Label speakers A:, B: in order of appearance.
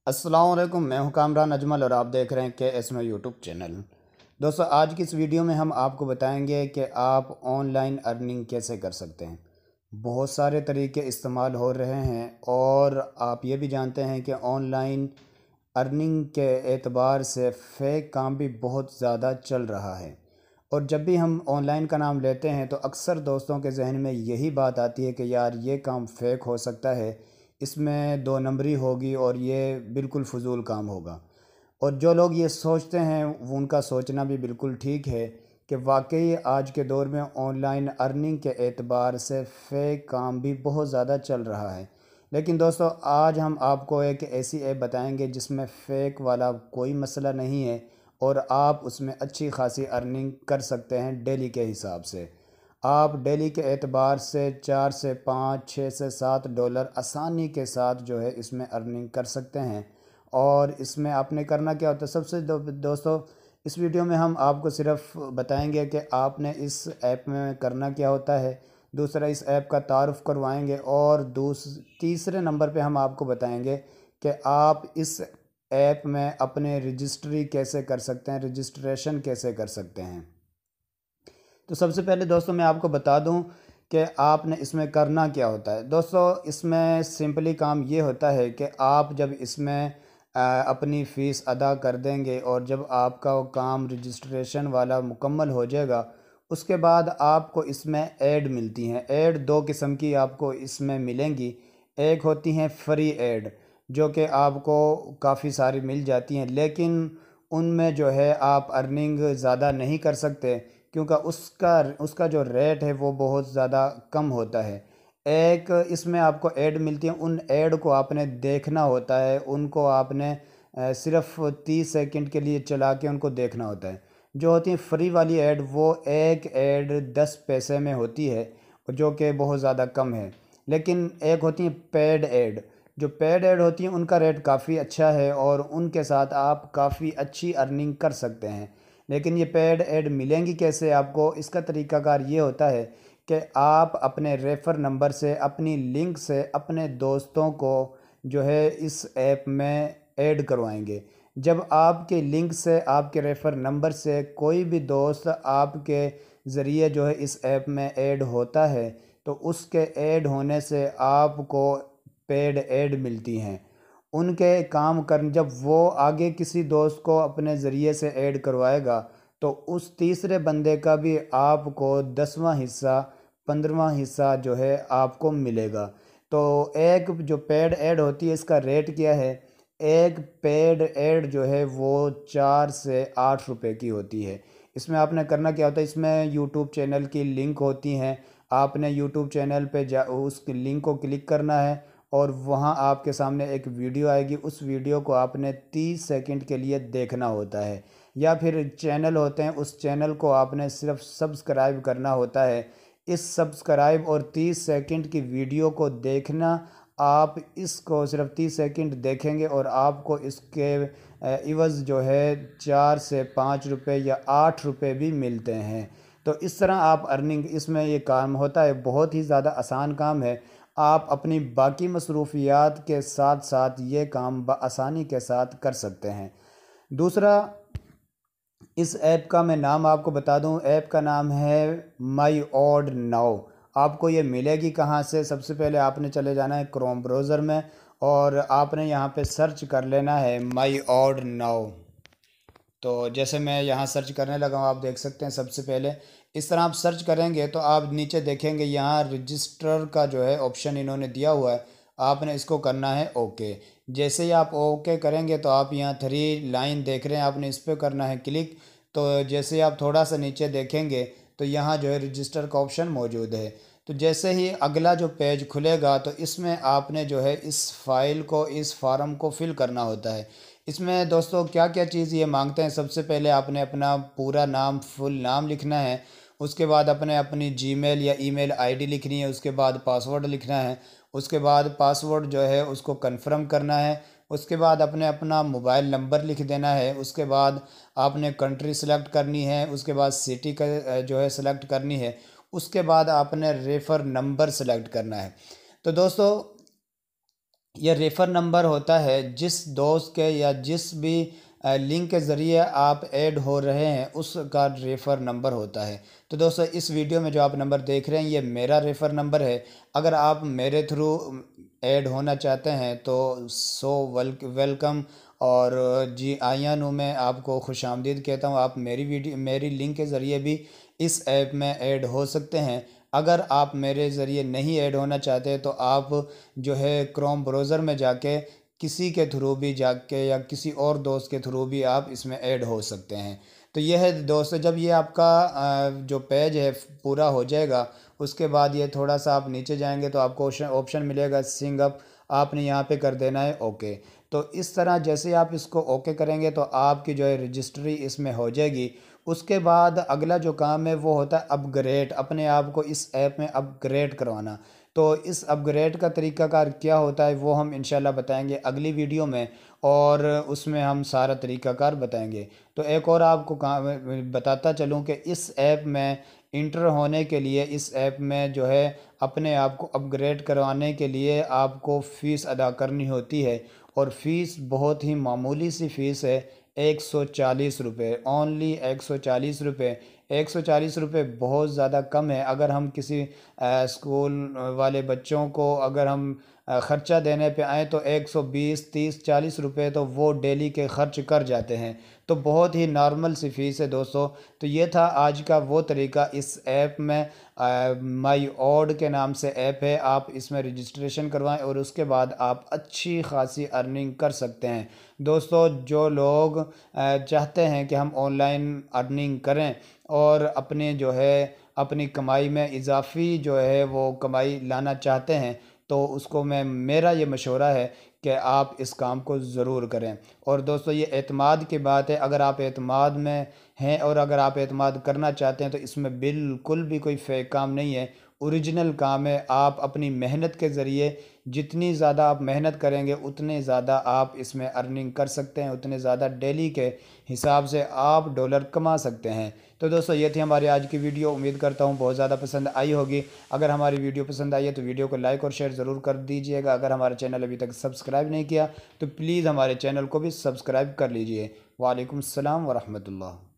A: अस्सलाम वालेकुम। मैं हूं कामरान अजमल और आप देख रहे हैं KS में यूट्यूब चैनल। दोस्तों, आज की इस वीडियो में हम आपको बताएंगे कि आप ऑनलाइन अर्निंग कैसे कर सकते हैं। बहुत सारे तरीके इस्तेमाल हो रहे हैं और आप ये भी जानते हैं कि ऑनलाइन अर्निंग के एतबार से फ़ेक काम भी बहुत ज़्यादा चल रहा है। और जब भी हम ऑनलाइन का नाम लेते हैं तो अक्सर दोस्तों के जहन में यही बात आती है कि यार ये काम फ़ेक हो सकता है, इसमें दो नंबरी होगी और ये बिल्कुल फ़ुज़ूल काम होगा। और जो लोग ये सोचते हैं वो उनका सोचना भी बिल्कुल ठीक है कि वाकई आज के दौर में ऑनलाइन अर्निंग के एतबार से फ़ेक काम भी बहुत ज़्यादा चल रहा है। लेकिन दोस्तों, आज हम आपको एक ऐसी ऐप बताएंगे जिसमें फ़ेक वाला कोई मसला नहीं है और आप उसमें अच्छी खासी अर्निंग कर सकते हैं डेली के हिसाब से। आप डेली के एतबार से 4 से 5, 6 से 7 डॉलर आसानी के साथ जो है इसमें अर्निंग कर सकते हैं। और इसमें आपने करना क्या होता है, सबसे दोस्तों, इस वीडियो में हम आपको सिर्फ बताएंगे कि आपने इस ऐप में करना क्या होता है। दूसरा, इस ऐप का तारुफ़ करवाएंगे और तीसरे नंबर पे हम आपको बताएंगे कि आप इस ऐप में अपने रजिस्ट्री कैसे कर सकते हैं, रजिस्ट्रेशन कैसे कर सकते हैं। तो सबसे पहले दोस्तों मैं आपको बता दूं कि आपने इसमें करना क्या होता है। दोस्तों, इसमें सिंपली काम ये होता है कि आप जब इसमें अपनी फ़ीस अदा कर देंगे और जब आपका वो काम रजिस्ट्रेशन वाला मुकम्मल हो जाएगा, उसके बाद आपको इसमें ऐड मिलती हैं। ऐड दो किस्म की आपको इसमें मिलेंगी। एक होती हैं फ्री ऐड, जो कि आपको काफ़ी सारी मिल जाती हैं, लेकिन उनमें जो है आप अर्निंग ज़्यादा नहीं कर सकते क्योंकि उसका उसका जो रेट है वो बहुत ज़्यादा कम होता है। एक इसमें आपको ऐड मिलती है, उन ऐड को आपने देखना होता है, उनको आपने सिर्फ 30 सेकंड के लिए चला के उनको देखना होता है। जो होती है फ्री वाली ऐड, वो एक ऐड 10 पैसे में होती है, जो कि बहुत ज़्यादा कम है। लेकिन एक होती है पेड ऐड। जो पेड ऐड होती हैं उनका रेट काफ़ी अच्छा है और उनके साथ आप काफ़ी अच्छी अर्निंग कर सकते हैं। लेकिन ये पेड ऐड मिलेंगी कैसे आपको, इसका तरीकाकार ये होता है कि आप अपने रेफ़र नंबर से, अपनी लिंक से अपने दोस्तों को जो है इस ऐप में ऐड करवाएंगे। जब आपके लिंक से, आपके रेफ़र नंबर से कोई भी दोस्त आपके ज़रिए जो है इस ऐप में ऐड होता है, तो उसके ऐड होने से आपको पेड ऐड मिलती हैं। उनके काम कर जब वो आगे किसी दोस्त को अपने ज़रिए से ऐड करवाएगा तो उस तीसरे बंदे का भी आपको 10वां हिस्सा, 15वां हिस्सा जो है आपको मिलेगा। तो एक जो पेड ऐड होती है इसका रेट क्या है, एक पेड ऐड जो है वो 4 से 8 रुपए की होती है। इसमें आपने करना क्या होता है, इसमें यूट्यूब चैनल की लिंक होती हैं। आपने यूट्यूब चैनल पे उस लिंक को क्लिक करना है और वहाँ आपके सामने एक वीडियो आएगी। उस वीडियो को आपने 30 सेकंड के लिए देखना होता है, या फिर चैनल होते हैं उस चैनल को आपने सिर्फ सब्सक्राइब करना होता है। इस सब्सक्राइब और 30 सेकंड की वीडियो को देखना, आप इसको सिर्फ 30 सेकंड देखेंगे और आपको इसके इवज़ जो है 4 से 5 रुपए या 8 रुपए भी मिलते हैं। तो इस तरह आप अर्निंग, इसमें ये काम होता है, बहुत ही ज़्यादा आसान काम है। आप अपनी बाकी मसरूफियात के साथ साथ ये काम आसानी के साथ कर सकते हैं। दूसरा, इस ऐप का मैं नाम आपको बता दूं। ऐप का नाम है माई ऑड नाउ। आपको ये मिलेगी कहाँ से, सबसे पहले आपने चले जाना है क्रोम ब्राउज़र में और आपने यहाँ पे सर्च कर लेना है माई ऑड नाउ। तो जैसे मैं यहाँ सर्च करने लगा हूँ, आप देख सकते हैं। सबसे पहले इस तरह आप सर्च करेंगे तो आप नीचे देखेंगे यहाँ रजिस्टर का जो है ऑप्शन इन्होंने दिया हुआ है, आपने इसको करना है ओके। जैसे ही आप ओके करेंगे तो आप यहाँ 3 लाइन देख रहे हैं, आपने इस पर करना है क्लिक। तो जैसे ही आप थोड़ा सा नीचे देखेंगे तो यहाँ जो है रजिस्टर का ऑप्शन मौजूद है। तो जैसे ही अगला जो पेज खुलेगा तो इसमें आपने जो है इस फाइल को, इस फॉर्म को फिल करना होता है। इसमें दोस्तों क्या क्या चीज़ ये मांगते हैं, सबसे पहले आपने अपना पूरा नाम, फुल नाम लिखना है। उसके बाद अपनी जीमेल या ईमेल आईडी लिखनी है। उसके बाद पासवर्ड लिखना है। उसके बाद पासवर्ड जो है उसको कंफर्म करना है। उसके बाद अपना मोबाइल नंबर लिख देना है। उसके बाद आपने कंट्री सेलेक्ट करनी है। उसके बाद सिटी का जो है सेलेक्ट करनी है। उसके बाद आपने रेफ़र नंबर सेलेक्ट करना है। तो दोस्तों, यह रेफ़र नंबर होता है, जिस दोस्त के या जिस भी लिंक के ज़रिए आप ऐड हो रहे हैं उसका रेफ़र नंबर होता है। तो दोस्तों, इस वीडियो में जो आप नंबर देख रहे हैं ये मेरा रेफ़र नंबर है। अगर आप मेरे थ्रू ऐड होना चाहते हैं तो वेलकम। और जी आइयाँ मैं आपको खुशामदीद कहता हूँ। आप मेरी लिंक के ज़रिए भी इस ऐप में ऐड हो सकते हैं। अगर आप मेरे ज़रिए नहीं ऐड होना चाहते तो आप जो है क्रोम ब्राउज़र में जाके किसी के थ्रू भी जाके या किसी और दोस्त के थ्रू भी आप इसमें ऐड हो सकते हैं। तो यह है दोस्तों, जब ये आपका जो पेज है पूरा हो जाएगा उसके बाद ये थोड़ा सा आप नीचे जाएंगे तो आपको ऑप्शन मिलेगा सिंग अप। आपने यहाँ पे कर देना है ओके। तो इस तरह जैसे आप इसको ओके करेंगे तो आपकी जो है रजिस्ट्री इसमें हो जाएगी। उसके बाद अगला जो काम है वो होता है अपग्रेड, अपने आप को इस ऐप में अपग्रेड करवाना। तो इस अपग्रेड का तरीक़ाकार क्या होता है वो हम इंशाल्लाह बताएंगे अगली वीडियो में, और उसमें हम सारा तरीक़ाकार बताएंगे। तो एक और आपको बताता चलूँ कि इस ऐप में इंटर होने के लिए, इस ऐप में जो है अपने आप को अपग्रेड करवाने के लिए आपको फ़ीस अदा करनी होती है। और फ़ीस बहुत ही मामूली सी फ़ीस है, 140 रुपये, ओनली 140 रुपये। 140 रुपये बहुत ज़्यादा कम है। अगर हम किसी स्कूल वाले बच्चों को अगर हम ख़र्चा देने पे आए तो 120, 30, 40 रुपये तो वो डेली के ख़र्च कर जाते हैं। तो बहुत ही नॉर्मल सी फ़ीस है दोस्तों। तो ये था आज का वो तरीका। इस ऐप में माई ऑड के नाम से ऐप है, आप इसमें रजिस्ट्रेशन करवाएं और उसके बाद आप अच्छी खासी अर्निंग कर सकते हैं। दोस्तों, जो लोग चाहते हैं कि हम ऑनलाइन अर्निंग करें और अपने जो है अपनी कमाई में इजाफ़ी जो है वो कमाई लाना चाहते हैं, तो उसको मेरा ये मशवरा है कि आप इस काम को ज़रूर करें। और दोस्तों, ये एतमाद की बात है। अगर आप एतमाद में हैं और अगर आप एतमाद करना चाहते हैं तो इसमें बिल्कुल भी कोई फेक काम नहीं है, ओरिजिनल काम है। आप अपनी मेहनत के ज़रिए जितनी ज़्यादा आप मेहनत करेंगे उतने ज़्यादा आप इसमें अर्निंग कर सकते हैं, उतने ज़्यादा डेली के हिसाब से आप डॉलर कमा सकते हैं। तो दोस्तों, ये थी हमारी आज की वीडियो। उम्मीद करता हूँ बहुत ज़्यादा पसंद आई होगी। अगर हमारी वीडियो पसंद आई है तो वीडियो को लाइक और शेयर ज़रूर कर दीजिएगा। अगर हमारा चैनल अभी तक सब्सक्राइब नहीं किया तो प्लीज़ हमारे चैनल को भी सब्सक्राइब कर लीजिए। वालेकुम अस्सलाम वरहमतुल्लाह।